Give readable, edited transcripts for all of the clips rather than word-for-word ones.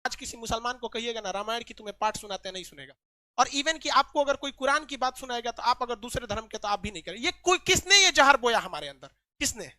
आज किसी मुसलमान को कहिएगा ना रामायण की तुम्हें पाठ सुनाते नहीं सुनेगा। और इवन कि आपको अगर कोई कुरान की बात सुनाएगा तो आप अगर दूसरे धर्म के तो आप भी नहीं करें। ये कोई किसने ये जहर बोया हमारे अंदर, किसने?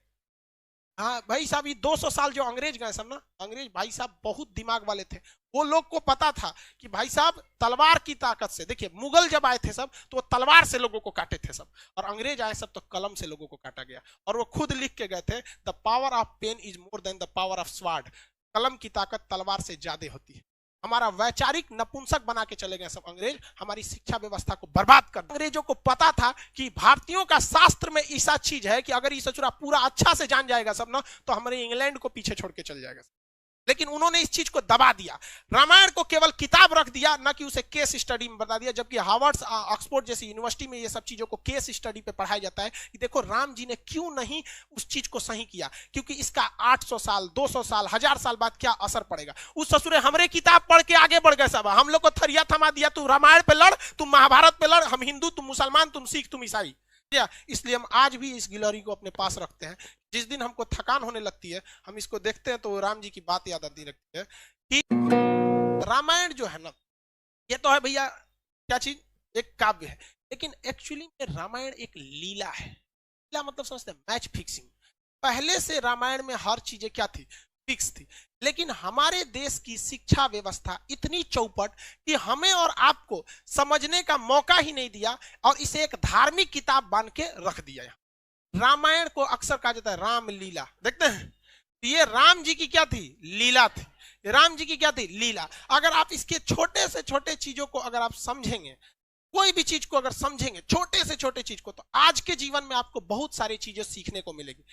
हाँ भाई साहब, ये 200 साल जो अंग्रेज गए सब ना, अंग्रेज भाई साहब बहुत दिमाग वाले थे। वो लोग को पता था कि भाई साहब तलवार की ताकत से, देखिए मुगल जब आए थे सब तो वो तलवार से लोगों को काटे थे सब, और अंग्रेज आए सब तो कलम से लोगों को काटा गया। और वो खुद लिख के गए थे, the power of pen is more than the power of sword. कलम की ताकत तलवार से ज्यादा होती है। हमारा वैचारिक नपुंसक बना के चले गए सब अंग्रेज, हमारी शिक्षा व्यवस्था को बर्बाद कर। अंग्रेजों को पता था कि भारतीयों का शास्त्र में ऐसा चीज है कि अगर ये सचुरा पूरा अच्छा से जान जाएगा सब ना तो हमारे इंग्लैंड को पीछे छोड़ के चल जाएगा। लेकिन उन्होंने इस चीज को दबा दिया, रामायण को केवल किताब रख दिया, ना कि उसे केस स्टडी में बता दिया। जबकि हार्वर्ड ऑक्सफोर्ड जैसी यूनिवर्सिटी में ये सब चीजों को केस स्टडी पे पढ़ाया जाता है कि देखो राम जी ने क्यों नहीं उस चीज को सही किया, क्योंकि इसका 800 साल 200 साल 1000 साल बाद क्या असर पड़ेगा। उस ससुरे हमरे किताब पढ़ के आगे बढ़ गए सब, हम लोग को थरिया थमा दिया, तू रामायण पे लड़, तुम महाभारत पे लड़, हम हिंदू तुम मुसलमान, तुम सिख तुम ईसाई। इसलिए हम आज भी इस गिलहरी को अपने पास रखते हैं। जिस दिन हमको थकान होने लगती है हम इसको देखते हैं तो राम जी की बात याद आती लगती है कि रामायण जो है ना, ये तो है भैया क्या चीज, एक काव्य है, लेकिन एक्चुअली में रामायण एक लीला है। लीला मतलब समझते हैं मैच फिक्सिंग। पहले से रामायण में हर चीजें क्या थी, फिक्स थी। लेकिन हमारे देश की शिक्षा व्यवस्था इतनी चौपट कि हमें और आपको समझने का मौका ही नहीं दिया और इसे एक धार्मिक किताब बन के रख दिया। रामायण को अक्सर कहा जाता है राम लीला, देखते हैं ये राम जी की क्या थी, लीला थी। राम जी की क्या थी, लीला। अगर आप इसके छोटे से छोटे चीजों को अगर आप समझेंगे, कोई भी चीज को अगर समझेंगे छोटे से छोटे चीज को, तो आज के जीवन में आपको बहुत सारी चीजें सीखने को मिलेगी।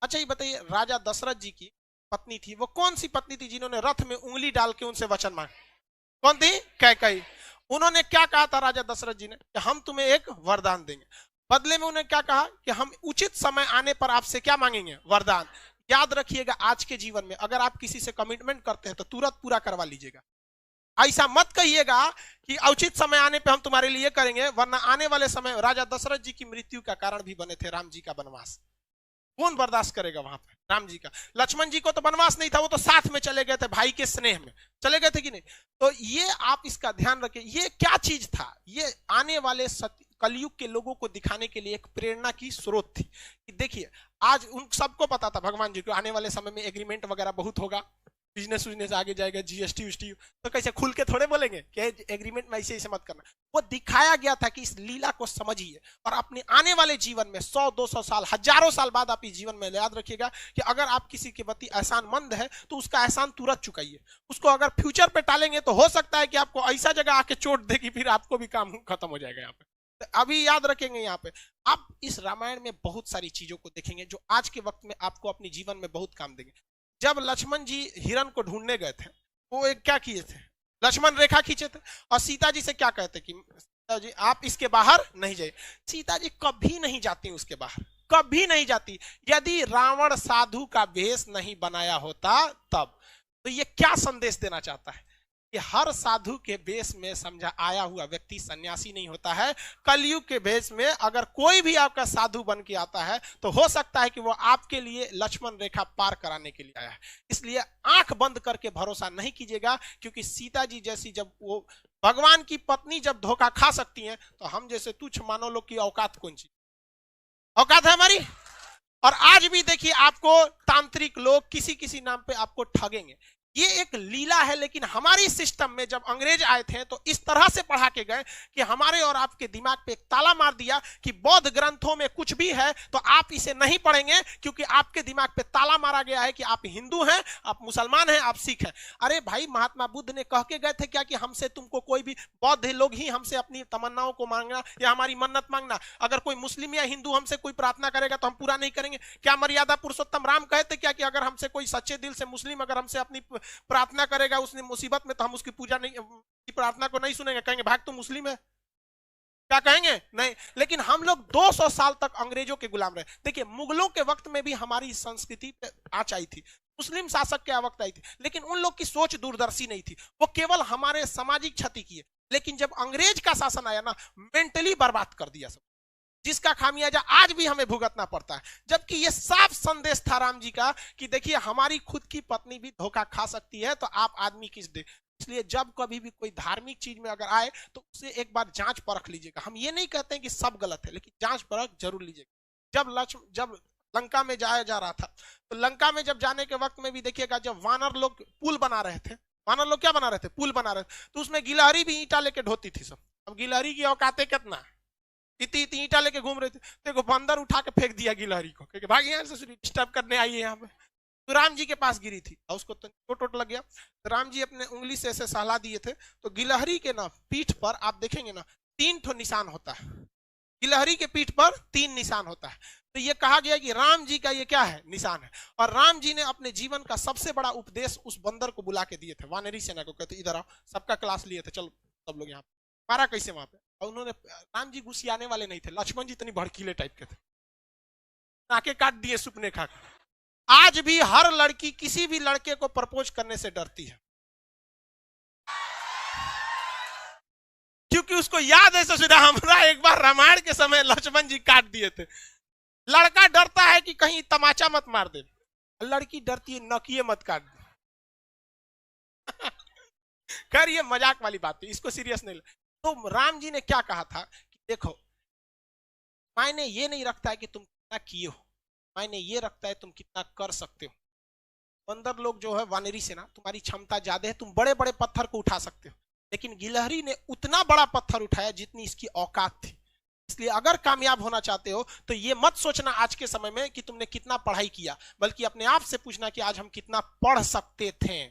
अच्छा ये बताइए, राजा दशरथ जी की पत्नी थी, वो कौन सी पत्नी थी जिन्होंने रथ में उंगली डाल के उनसे वचन मांगा? कौन थी? कैकेयी। उन्होंने क्या कहा था राजा दशरथ जी ने कि हम तुम्हें एक वरदान देंगे। बदले में उन्हें क्या कहा कि हम उचित समय आने पर आपसे क्या मांगेंगे, वरदान। याद रखिएगा आज के जीवन में अगर आप किसी से कमिटमेंट करते हैं तो तुरंत पूरा करवा लीजिएगा। ऐसा मत कहिएगा कि उचित समय आने पे हम तुम्हारे लिए करेंगे, वरना आने वाले समय राजा दशरथ जी की मृत्यु का कारण भी बने थे राम जी का वनवास। कौन बर्दाश्त करेगा वहां पे राम जी का? लक्ष्मण जी को तो वनवास नहीं था, वो तो साथ में चले गए थे, भाई के स्नेह में चले गए थे कि नहीं? तो ये आप इसका ध्यान रखें। ये क्या चीज था, ये आने वाले कलयुग के लोगों को दिखाने के लिए एक प्रेरणा की स्रोत थी। कि देखिए आज उन सबको पता था भगवान जी को आने वाले समय में एग्रीमेंट वगैरह बहुत होगा, बिजनेस आगे जाएगा, जीएसटी वीएसटी, तो कैसे खुल के थोड़े बोलेंगे कि एग्रीमेंट में ऐसे मत करना। वो दिखाया गया था कि इस लीला को समझिए और अपने आने वाले जीवन में 100-200 साल हजारों साल बाद आप इस जीवन में याद रखिएगा कि अगर आप किसी के प्रति एहसानमंद है तो उसका एहसान तुरंत चुकाइए। उसको अगर फ्यूचर पे टालेंगे तो हो सकता है कि आपको ऐसा जगह आके चोट देगी, फिर आपको भी काम खत्म हो जाएगा यहाँ पे। तो अभी याद रखेंगे यहाँ पे आप इस रामायण में बहुत सारी चीजों को देखेंगे जो आज के वक्त में आपको अपने जीवन में बहुत काम देंगे। जब लक्ष्मण जी हिरण को ढूंढने गए थे, वो एक क्या किए थे, लक्ष्मण रेखा खींचे थे और सीता जी से क्या कहते कि सीता जी आप इसके बाहर नहीं जाइए। सीता जी कभी नहीं जाती उसके बाहर, कभी नहीं जाती। यदि रावण साधु का वेश नहीं बनाया होता तब। तो ये क्या संदेश देना चाहता है कि हर साधु के वेश में समझा आया हुआ व्यक्ति सन्यासी नहीं होता है। कलयुग के वेश में अगर कोई भी आपका साधु बन के आता है तो हो सकता है कि वो आपके लिए लक्ष्मण रेखा पार कराने के लिए आया है। इसलिए आंख बंद करके भरोसा नहीं कीजिएगा, क्योंकि सीता जी जैसी जब वो भगवान की पत्नी जब धोखा खा सकती हैं तो हम जैसे तुच्छ मानव लोग की औकात कौन सी औकात है हमारी। और आज भी देखिए आपको तांत्रिक लोग किसी किसी नाम पे आपको ठगेंगे। ये एक लीला है, लेकिन हमारी सिस्टम में जब अंग्रेज आए थे तो इस तरह से पढ़ा के गए कि हमारे और आपके दिमाग पे एक ताला मार दिया कि बौद्ध ग्रंथों में कुछ भी है तो आप इसे नहीं पढ़ेंगे, क्योंकि आपके दिमाग पे ताला मारा गया है कि आप हिंदू हैं, आप मुसलमान हैं, आप सिख हैं। अरे भाई महात्मा बुद्ध ने कह के गए थे क्या कि हमसे तुमको कोई भी बौद्ध लोग ही हमसे अपनी तमन्नाओं को मांगना या हमारी मन्नत मांगना, अगर कोई मुस्लिम या हिंदू हमसे कोई प्रार्थना करेगा तो हम पूरा नहीं करेंगे। क्या मर्यादा पुरुषोत्तम राम कहते क्या कि अगर हमसे कोई सच्चे दिल से मुस्लिम अगर हमसे अपनी प्रार्थना करेगा उसने मुसीबत में तो हम उसकी पूजा नहीं, प्रार्थना को नहीं सुनेंगे, कहेंगे भाग तो मुस्लिम है, क्या कहेंगे? नहीं। लेकिन हम लोग 200 साल तक अंग्रेजों के गुलाम रहे। देखिए मुगलों के वक्त में भी हमारी संस्कृति पे आँच आई थी, मुस्लिम शासक के वक्त आई थी, लेकिन उन लोग की सोच दूरदर्शी नहीं थी, वो केवल हमारे सामाजिक क्षति किए। लेकिन जब अंग्रेज का शासन आया ना, मेंटली बर्बाद कर दिया सब, जिसका खामियाजा आज भी हमें भुगतना पड़ता है। जबकि ये साफ संदेश था राम जी का कि देखिए हमारी खुद की पत्नी भी धोखा खा सकती है, तो आप आदमी किस दे इसलिए जब कभी भी कोई धार्मिक चीज में अगर आए तो उसे एक बार जांच परख लीजिएगा। हम ये नहीं कहते हैं कि सब गलत है, लेकिन जांच परख जरूर लीजिएगा। जब लंका में जाया जा रहा था, तो लंका में जब जाने के वक्त में भी देखिएगा, जब वानर लोग पुल बना रहे थे, वानर लोग क्या बना रहे थे? पुल बना रहे थे, तो उसमें गिलहरी भी ईंटा लेके ढोती थी सब। अब गिलहरी की औकाते कितना, इतनी इतनी ईंटा लेके घूम रहे थे, तो बंदर उठा के फेंक दिया गिलहरी को, क्योंकि भाग यहाँ से डिस्टर्ब करने आई है यहाँ पे। तो राम जी के पास गिरी थी और उसको तो चोट लग गया, तो राम जी अपने उंगली से ऐसे सहला दिए थे, तो गिलहरी के ना पीठ पर आप देखेंगे ना 3 ठो निशान होता है। गिलहरी के पीठ पर 3 निशान होता है। तो ये कहा गया कि राम जी का ये क्या है? निशान है। और राम जी ने अपने जीवन का सबसे बड़ा उपदेश उस बंदर को बुला के दिए थे, वानरी सेना को, कहते इधर आओ, सबका क्लास लिए थे, चलो सब लोग यहाँ पे। मारा कैसे वहां पे? और उन्होंने, राम जी गुस्सियाने वाले नहीं थे, लक्ष्मण जी इतनी भड़कीले टाइप के थे, नाके काट दिए सुपने खा। आज भी हर लड़की किसी भी लड़के को प्रपोज करने से डरती है, क्योंकि उसको याद है ससुरा हमरा एक बार रामायण के समय लक्ष्मण जी काट दिए थे। लड़का डरता है कि कहीं तमाचा मत मार दे, लड़की डरती है नकिए मत काट दे। खैर ये मजाक वाली बात है, इसको सीरियस नहीं ले। तो राम जी ने क्या कहा था कि देखो, मायने ये नहीं रखता है कि तुम कितना किए हो, मायने ये रखता है तुम कितना कर सकते हो। बंदर लोग जो है वानरी सेना, तुम्हारी क्षमता ज्यादा है, तुम बड़े बड़े पत्थर को उठा सकते हो, लेकिन गिलहरी ने उतना बड़ा पत्थर उठाया जितनी इसकी औकात थी। इसलिए अगर कामयाब होना चाहते हो तो ये मत सोचना आज के समय में कि तुमने कितना पढ़ाई किया, बल्कि अपने आप से पूछना कि आज हम कितना पढ़ सकते थे।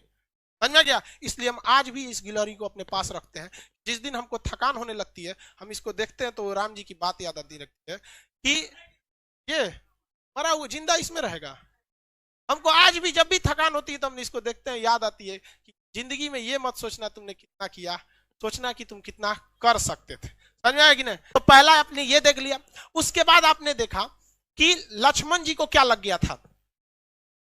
समझ में गया? इसलिए हम आज भी इस गिलहरी को अपने पास रखते हैं। जिस दिन हमको थकान होने लगती है, हम इसको देखते हैं तो राम जी की बात याद आती रहती है कि ये मरा हुआ जिंदा इसमें रहेगा। हमको आज भी जब भी थकान होती है तो हम इसको देखते हैं, याद आती है कि जिंदगी में ये मत सोचना तुमने कितना किया, सोचना कि तुम कितना कर सकते थे। समझ में आया कि नहीं? तो पहला आपने ये देख लिया। उसके बाद आपने देखा कि लक्ष्मण जी को क्या लग गया था?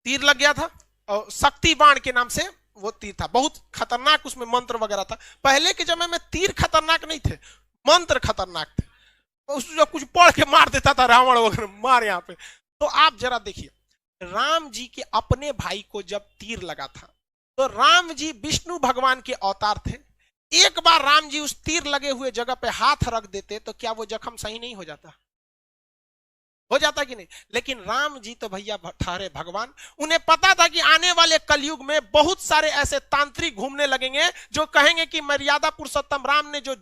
तीर लग गया था, और शक्ति बाण के नाम से वो तीर था, बहुत खतरनाक, उसमें मंत्र वगैरह था। पहले के समय में तीर खतरनाक नहीं थे, मंत्र खतरनाक थे। उसको कुछ पढ़ के मार देता था रावण वगैरह, मार यहाँ पे। तो आप जरा देखिए, राम जी के अपने भाई को जब तीर लगा था, तो राम जी विष्णु भगवान के अवतार थे। एक बार राम जी उस तीर लगे हुए जगह पे हाथ रख देते तो क्या वो जख्म सही नहीं हो जाता? हो जाता कि नहीं? लेकिन राम जी तो भैया ठहरे भगवान, उन्हें पता था कि आने वाले कलयुग में बहुत सारे ऐसे तांत्रिक घूमने लगेंगे जो कहेंगे कि मर्यादा पुरुषोत्तम राम ने जो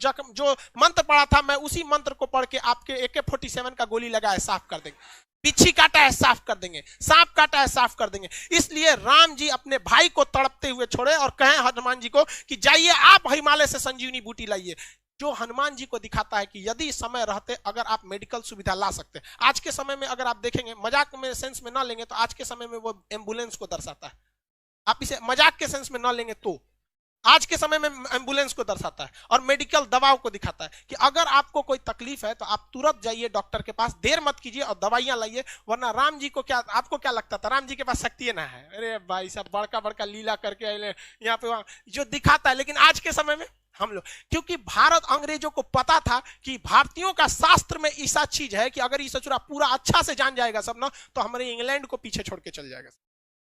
मंत्र पढ़ा था, मैं उसी मंत्र को पढ़ के आपके AK-47 का गोली लगाया साफ कर देंगे, पिछी काटा है साफ कर देंगे, सांप काटा है साफ कर देंगे। इसलिए राम जी अपने भाई को तड़पते हुए छोड़े और कहे हनुमान जी को कि जाइए आप हिमालय से संजीवनी बूटी लाइए, जो हनुमान जी को दिखाता है कि यदि समय रहते अगर आप मेडिकल सुविधा ला सकते। आज के समय में अगर आप देखेंगे, मजाक में सेंस में ना लेंगे तो आज के समय में वो एम्बुलेंस को दर्शाता है। आप इसे मजाक के सेंस में ना लेंगे तो आज के समय में एम्बुलेंस को दर्शाता है और मेडिकल दवाओं को दिखाता है कि अगर आपको कोई तकलीफ है तो आप तुरंत जाइए डॉक्टर के पास, देर मत कीजिए और दवाइयां लाइए। वरना राम जी को क्या, आपको क्या लगता था? राम जी के पास शक्ति ना है, अरे भाई साहब बड़का बड़का लीला करके यहाँ पे वहां जो दिखाता है। लेकिन आज के समय में हम लोग, क्योंकि भारत अंग्रेजों को पता था कि भारतीयों का शास्त्र में ऐसा चीज है कि अगर ये सचुरा पूरा अच्छा से जान जाएगा सब ना, तो हमारे इंग्लैंड को पीछे छोड़ के चल जाएगा।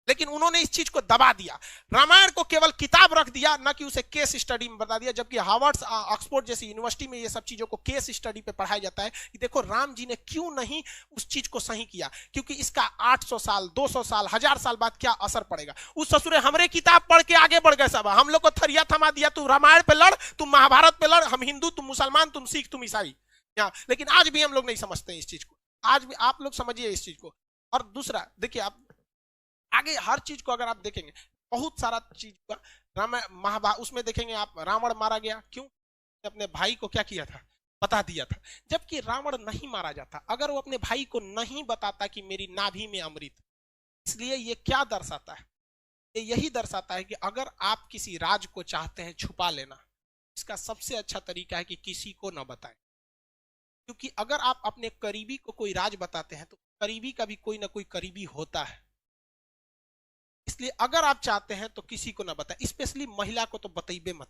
लेकिन उन्होंने इस चीज को दबा दिया, रामायण को केवल किताब रख दिया, ना कि उसे केस स्टडी में बता दिया। जबकि हार्वर्ड ऑक्सफोर्ड जैसी यूनिवर्सिटी में ये सब चीजों को केस स्टडी पे पढ़ाया जाता है कि देखो राम जी ने क्यों नहीं उस चीज को सही किया, क्योंकि इसका 800 साल 200 साल 1000 साल बाद क्या असर पड़ेगा। उस ससुरे हमरे किताब पढ़ के आगे बढ़ गए सब, हम लोग को थरिया थमा दिया, तू रामायण पे लड़, तुम महाभारत पे लड़, हम हिंदू तुम मुसलमान, तुम सिख तुम ईसाई। लेकिन आज भी हम लोग नहीं समझते इस चीज को, आज भी आप लोग समझिए इस चीज को। और दूसरा देखिए, आप आगे हर चीज को अगर आप देखेंगे, बहुत सारा चीज का रामायण महाभारत उसमें देखेंगे आप, रावण मारा गया क्यों? अपने भाई को क्या किया था? बता दिया था। जबकि रावण नहीं मारा जाता अगर वो अपने भाई को नहीं बताता कि मेरी नाभि में अमृत। इसलिए ये क्या दर्शाता है? ये यही दर्शाता है कि अगर आप किसी राज को चाहते हैं छुपा लेना, इसका सबसे अच्छा तरीका है कि किसी को ना बताएं। क्योंकि अगर आप अपने करीबी को कोई राज बताते हैं तो करीबी का भी कोई ना कोई करीबी होता है। इसलिए अगर आप चाहते हैं तो किसी को ना बताएं, स्पेशली महिला को तो बताइए मत।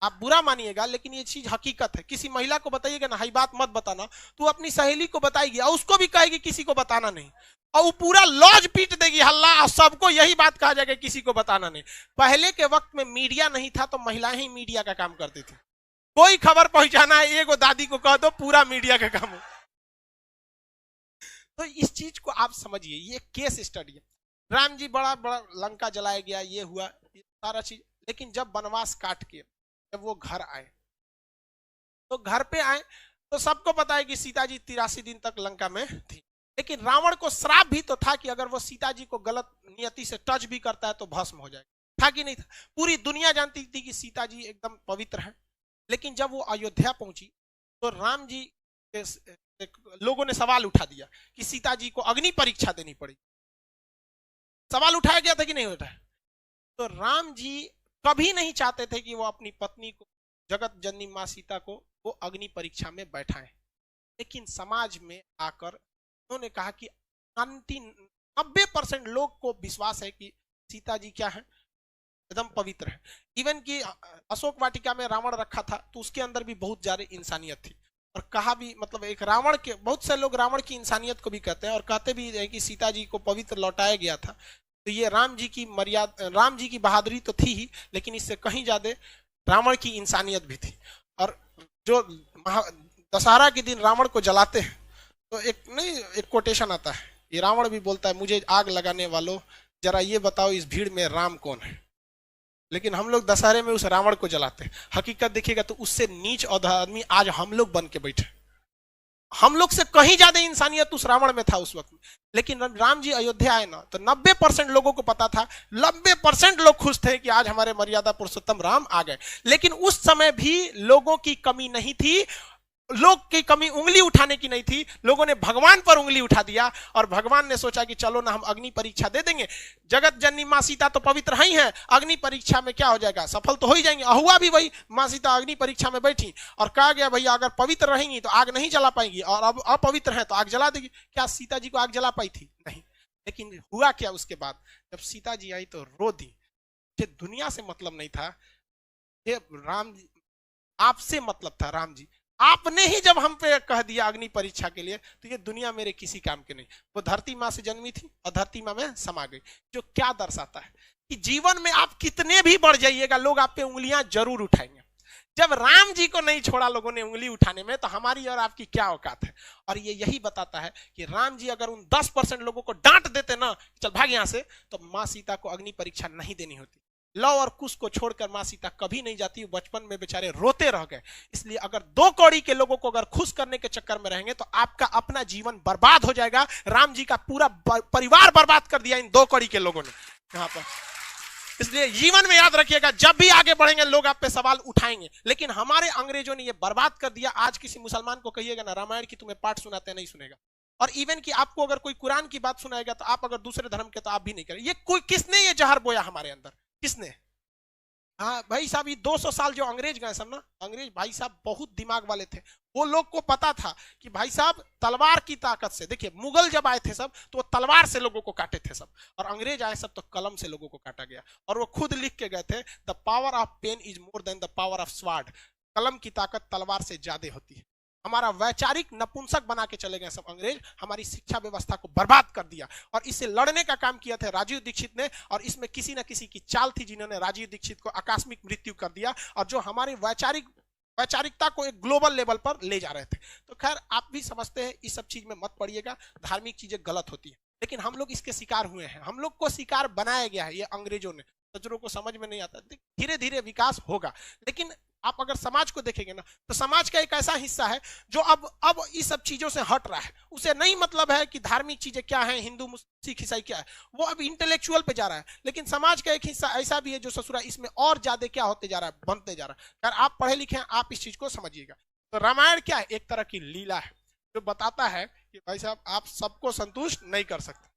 आप बुरा मानिएगा लेकिन ये चीज हकीकत है। किसी महिला को बताइएगा ना, हाई बात मत बताना, तो अपनी सहेली को बताएगी और उसको भी कहेगी किसी को बताना नहीं। और वो पूरा लॉज पीट देगी हल्ला, और सबको यही बात कहा जाएगा, किसी को बताना नहीं। पहले के वक्त में मीडिया नहीं था तो महिलाएं ही मीडिया का काम करती थी। कोई खबर पहुंचाना है, एगो दादी को कह दो, पूरा मीडिया का काम हो। तो इस चीज को आप समझिए, ये केस स्टडी है। राम जी बड़ा बड़ा लंका जलाया गया, ये हुआ, ये सारा चीज। लेकिन जब वनवास काट के जब वो घर आए, तो घर पे आए तो सबको पता है कि सीता जी 83 दिन तक लंका में थी। लेकिन रावण को श्राप भी तो था कि अगर वो सीता जी को गलत नियति से टच भी करता है तो भस्म हो जाएगा, था कि नहीं था? पूरी दुनिया जानती थी कि सीता जी एकदम पवित्र है। लेकिन जब वो अयोध्या पहुंची तो राम जी लोगों ने सवाल उठा दिया कि सीता जी को अग्नि परीक्षा देनी पड़ी। सवाल उठाया गया था कि नहीं उठाया? तो राम जी कभी नहीं चाहते थे कि वो अपनी पत्नी को, जगत जननी मां सीता को, वो अग्नि परीक्षा में बैठाएं। लेकिन समाज में आकर उन्होंने कहा कि 90% लोग को विश्वास है कि सीता जी क्या है, एकदम पवित्र है। इवन कि अशोक वाटिका में रावण रखा था तो उसके अंदर भी बहुत ज्यादा इंसानियत थी। और कहा भी, मतलब एक रावण के, बहुत से लोग रावण की इंसानियत को भी कहते हैं और कहते भी है कि सीता जी को पवित्र लौटाया गया था। तो ये राम जी की मर्यादा, राम जी की बहादुरी तो थी ही, लेकिन इससे कहीं ज्यादा रावण की इंसानियत भी थी। और जो दशहरा के दिन रावण को जलाते हैं तो एक कोटेशन आता है, ये रावण भी बोलता है, मुझे आग लगाने वालों जरा ये बताओ इस भीड़ में राम कौन है। लेकिन हम लोग दशहरे में उस रावण को जलाते हैं। हकीकत देखिएगा तो उससे नीच और आदमी आज हम लोग बन के बैठे। हम लोग से कहीं ज्यादा इंसानियत उस रावण में था उस वक्त में। लेकिन राम जी अयोध्या आए ना तो 90% लोगों को पता था, 90% लोग खुश थे कि आज हमारे मर्यादा पुरुषोत्तम राम आ गए। लेकिन उस समय भी लोगों की कमी नहीं थी, लोग की कमी उंगली उठाने की नहीं थी। लोगों ने भगवान पर उंगली उठा दिया और भगवान ने सोचा कि चलो ना हम अग्नि परीक्षा दे देंगे, जगत जननी मां सीता तो पवित्र ही है, अग्नि परीक्षा में क्या हो जाएगा, सफल तो हो ही जाएंगे। हुआ भी वही, मां सीता अग्नि परीक्षा में बैठी और कहा गया भैया अगर पवित्र रहेंगी तो आग नहीं जला पाएंगी और अब अपवित्र है तो आग जला देगी। क्या सीता जी को आग जला पाई थी? नहीं। लेकिन हुआ क्या उसके बाद, जब सीता जी आई तो रो दी। दुनिया से मतलब नहीं था, ये राम जी आपसे मतलब था। राम जी आपने ही जब हम पे कह दिया अग्नि परीक्षा के लिए तो ये दुनिया मेरे किसी काम के नहीं। वो धरती माँ से जन्मी थी और धरती माँ में समा गई। जो क्या दर्शाता है कि जीवन में आप कितने भी बढ़ जाइएगा लोग आप पे उंगलियां जरूर उठाएंगे। जब राम जी को नहीं छोड़ा लोगों ने उंगली उठाने में तो हमारी और आपकी क्या औकात है। और ये यही बताता है कि राम जी अगर उन 10% लोगों को डांट देते ना, चल भाग यहां से, तो मां सीता को अग्नि परीक्षा नहीं देनी होती। लव और कुश को छोड़कर मां सीता कभी नहीं जाती, बचपन में बेचारे रोते रह गए। इसलिए अगर 2 कौड़ी के लोगों को अगर खुश करने के चक्कर में रहेंगे तो आपका अपना जीवन बर्बाद हो जाएगा। राम जी का पूरा परिवार बर्बाद कर दिया इन 2 कौड़ी के लोगों ने यहां पर। इसलिए जीवन में याद रखिएगा, जब भी आगे बढ़ेंगे लोग आप पे सवाल उठाएंगे। लेकिन हमारे अंग्रेजों ने ये बर्बाद कर दिया। आज किसी मुसलमान को कहिएगा ना रामायण की तुम्हें पाठ सुनाते, नहीं सुनेगा। और इवन कि आपको अगर कोई कुरान की बात सुनाएगा तो आप अगर दूसरे धर्म के तो आप भी नहीं करेंगे। ये कोई किसने ये जहर बोया हमारे अंदर, किसने? हाँ भाई साहब, ये 200 साल जो अंग्रेज गए सब ना, अंग्रेज भाई साहब बहुत दिमाग वाले थे। वो लोग को पता था कि भाई साहब तलवार की ताकत से, देखिए मुगल जब आए थे सब तो वो तलवार से लोगों को काटे थे सब, और अंग्रेज आए सब तो कलम से लोगों को काटा गया। और वो खुद लिख के गए थे, the power of pen is more than the power of sword. कलम की ताकत तलवार से ज्यादा होती है। हमारा वैचारिक नपुंसक बना के चले गए सब अंग्रेज, हमारी शिक्षा व्यवस्था को बर्बाद कर दिया। और इससे लड़ने का काम किया था राजीव दीक्षित ने, और इसमें किसी न किसी की चाल थी जिन्होंने राजीव दीक्षित को आकस्मिक मृत्यु कर दिया और जो हमारी वैचारिकता को एक ग्लोबल लेवल पर ले जा रहे थे। तो खैर आप भी समझते हैं, इस सब चीज में मत पड़िएगा, धार्मिक चीजें गलत होती है। लेकिन हम लोग इसके शिकार हुए हैं, हम लोग को शिकार बनाया गया है ये अंग्रेजों ने। सज्जनों को समझ में नहीं आता, धीरे धीरे विकास होगा। लेकिन आप अगर समाज को देखेंगे ना तो समाज का एक ऐसा हिस्सा है जो अब इस सब चीजों से हट रहा है। उसे नहीं मतलब है कि धार्मिक चीजें क्या है, हिंदू सिख ईसाई क्या है, वो अब इंटेलेक्चुअल पे जा रहा है। लेकिन समाज का एक हिस्सा ऐसा भी है जो ससुरा इसमें और ज्यादा क्या होते जा रहा है, बनते जा रहा है। अगर आप पढ़े लिखे हैं आप इस चीज को समझिएगा। तो रामायण क्या है, एक तरह की लीला है जो बताता है कि भाई साहब आप सबको संतुष्ट नहीं कर सकते।